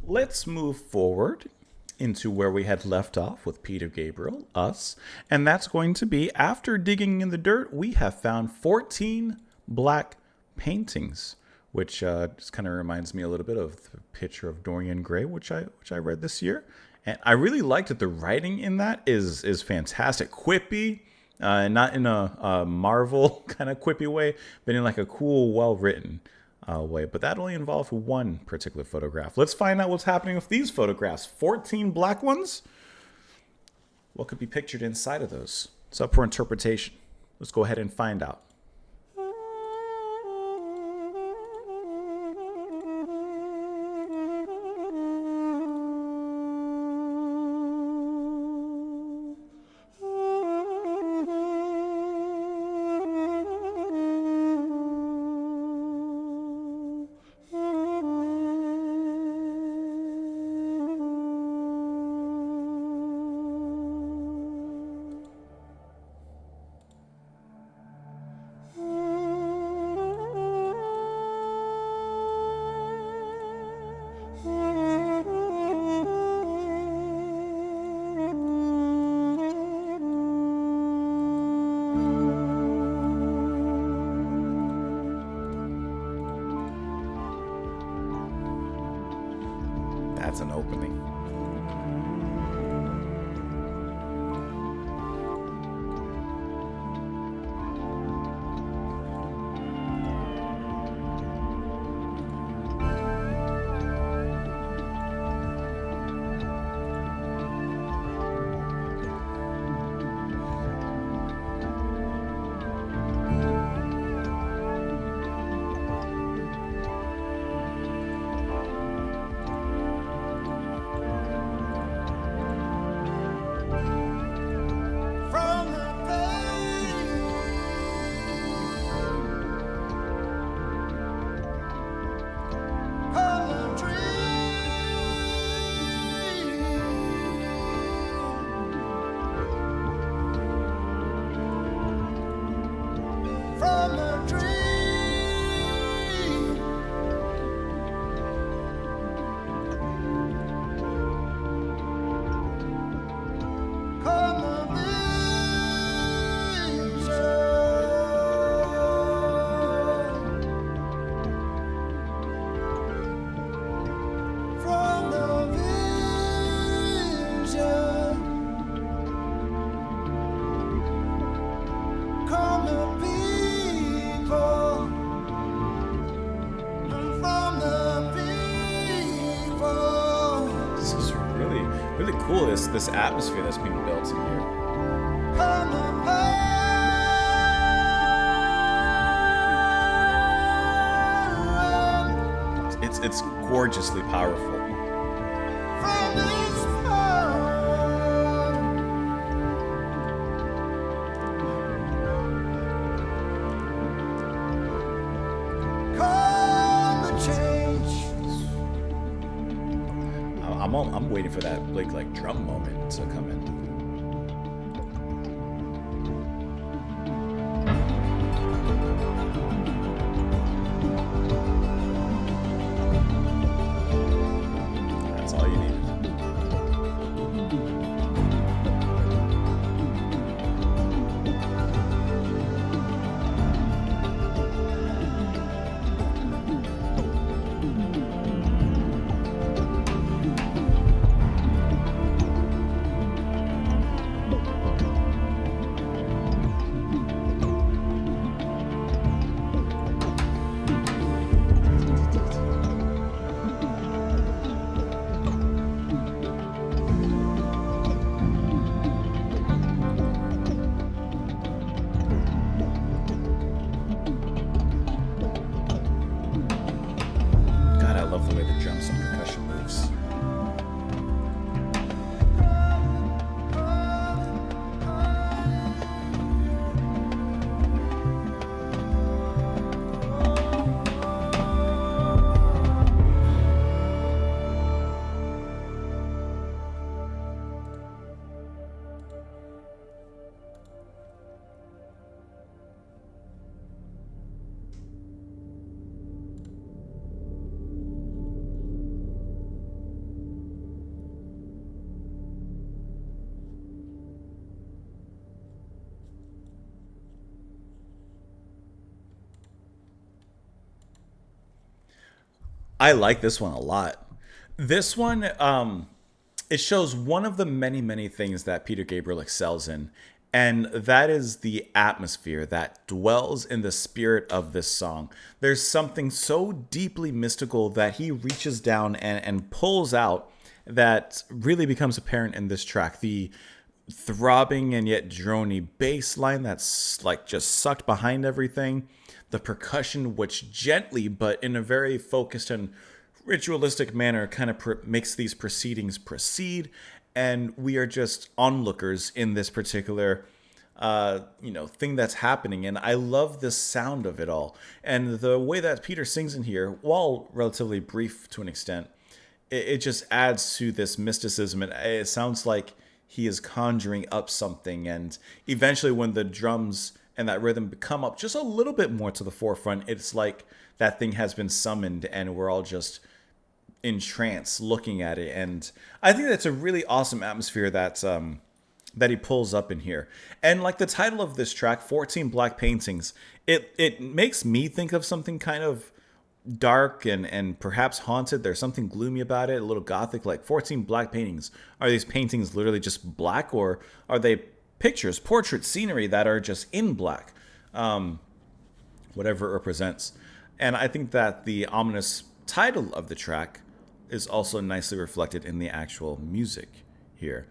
let's move forward into where we had left off with Peter Gabriel, us. And that's going to be, after digging in the dirt, we have found 14 black paintings, which just kind of reminds me a little bit of the picture of Dorian Gray, which I read this year. And I really liked that the writing in that is fantastic. Quippy, not in a Marvel kind of quippy way, but in like a cool, well-written way. But that only involved one particular photograph. Let's find out what's happening with these photographs. 14 black ones. What could be pictured inside of those? It's up for interpretation. Let's go ahead and find out. That's an opening. Really cool, this atmosphere that's being built in here. It's gorgeously powerful. I'm waiting for that like drum moment to come in. That's all you needed. I like this one a lot. This one, it shows one of the many, many things that Peter Gabriel excels in, and that is the atmosphere that dwells in the spirit of this song. There's something so deeply mystical that he reaches down and pulls out that really becomes apparent in this track. The throbbing and yet drony bass line that's like just sucked behind everything. The percussion, which gently but in a very focused and ritualistic manner kind of makes these proceedings proceed, and we are just onlookers in this particular thing that's happening. And I love the sound of it all, and the way that Peter sings in here, while relatively brief to an extent, it just adds to this mysticism. It sounds like he is conjuring up something, and eventually when the drums and that rhythm come up just a little bit more to the forefront, it's like that thing has been summoned and we're all just in trance looking at it. And I think that's a really awesome atmosphere that he pulls up in here. And like the title of this track, 14 Black Paintings, it makes me think of something kind of dark and perhaps haunted. There's something gloomy about it, a little gothic, like 14 black paintings. Are these paintings literally just black, or are they pictures, portraits, scenery that are just in black? Whatever it represents. And I think that the ominous title of the track is also nicely reflected in the actual music here.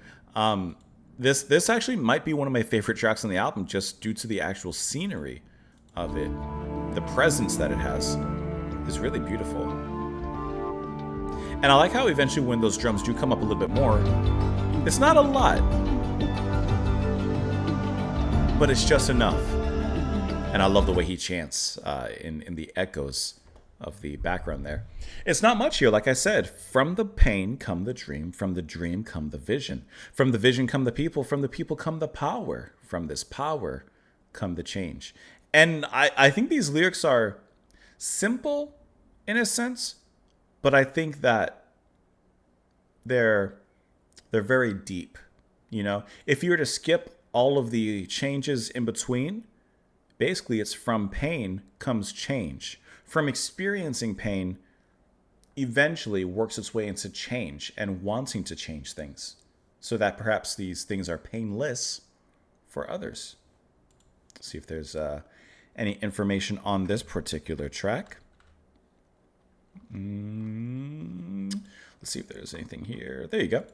This actually might be one of my favorite tracks on the album, just due to the actual scenery of it. The presence that it has is really beautiful. And I like how eventually when those drums do come up a little bit more, it's not a lot, but it's just enough. And I love the way he chants in the echoes of the background there. It's not much here, like I said. From the pain come the dream, from the dream come the vision. From the vision come the people, from the people come the power. From this power come the change. And I think these lyrics are simple in a sense, but I think that they're very deep. You know, if you were to skip all of the changes in between, basically it's from pain comes change. From experiencing pain eventually works its way into change and wanting to change things, so that perhaps these things are painless for others. Let's see if there's any information on this particular track. Let's see if there's anything here. There you go.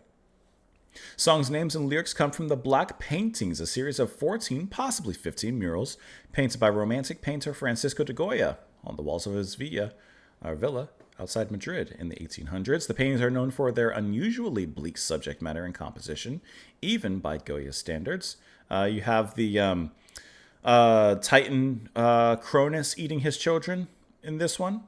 Song's names and lyrics come from the Black Paintings, a series of 14, possibly 15 murals painted by Romantic painter Francisco de Goya on the walls of his villa outside Madrid in the 1800s. The paintings are known for their unusually bleak subject matter and composition, even by Goya's standards. You have the Titan Cronus eating his children in this one.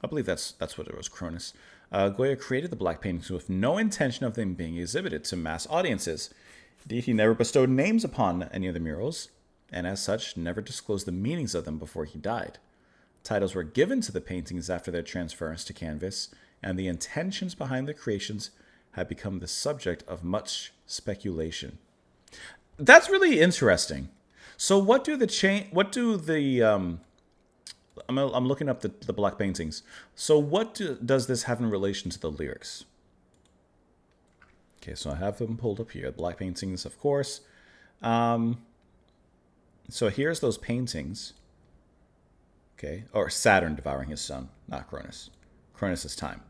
I believe that's what it was, Cronus. Goya created the black paintings with no intention of them being exhibited to mass audiences. Indeed, he never bestowed names upon any of the murals, and as such, never disclosed the meanings of them before he died. Titles were given to the paintings after their transference to canvas, and the intentions behind the creations have become the subject of much speculation. That's really interesting. So, I'm looking up the black paintings. So what does this have in relation to the lyrics? Okay, so I have them pulled up here. Black paintings, of course. So here's those paintings. Okay, or Saturn devouring his son, not Cronus. Cronus' time.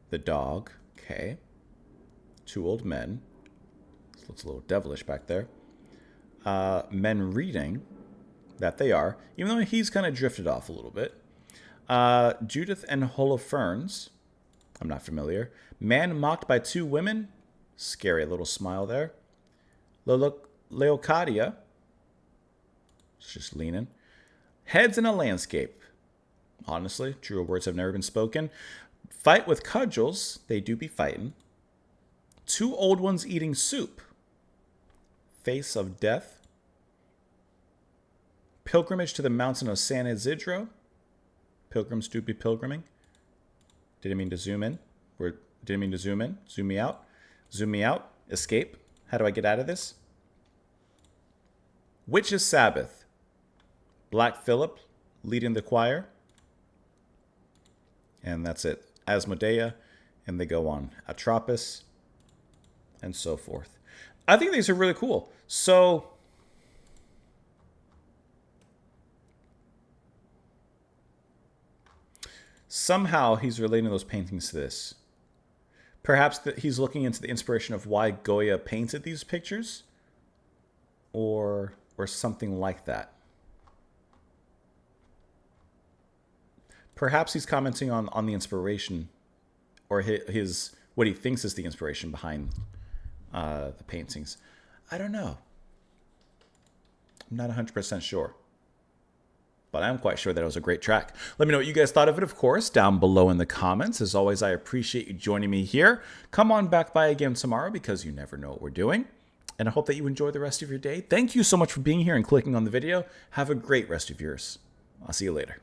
The dog, okay. Two old men. This looks a little devilish back there. Men reading. That they are, even though he's kind of drifted off a little bit. Judith and Holofernes, I'm not familiar. Man mocked by two women, scary little smile there. Leocadia, it's just leaning. Heads in a landscape, honestly, truer words have never been spoken. Fight with cudgels, they do be fighting. Two old ones eating soup. Face of death. Pilgrimage to the mountain of San Isidro. Pilgrims do be pilgriming. Didn't mean to zoom in. Didn't mean to zoom in. Zoom me out. Zoom me out. Escape. How do I get out of this? Witch's Sabbath. Black Phillip leading the choir. And that's it. Asmodea, and they go on. Atropos, and so forth. I think these are really cool. So somehow he's relating those paintings to this. Perhaps that he's looking into the inspiration of why Goya painted these pictures, or something like that. Perhaps he's commenting on the inspiration, or his what he thinks is the inspiration behind the paintings. I don't know. I'm not 100% sure. But I'm quite sure that it was a great track. Let me know what you guys thought of it, of course, down below in the comments. As always, I appreciate you joining me here. Come on back by again tomorrow, because you never know what we're doing. And I hope that you enjoy the rest of your day. Thank you so much for being here and clicking on the video. Have a great rest of yours. I'll see you later.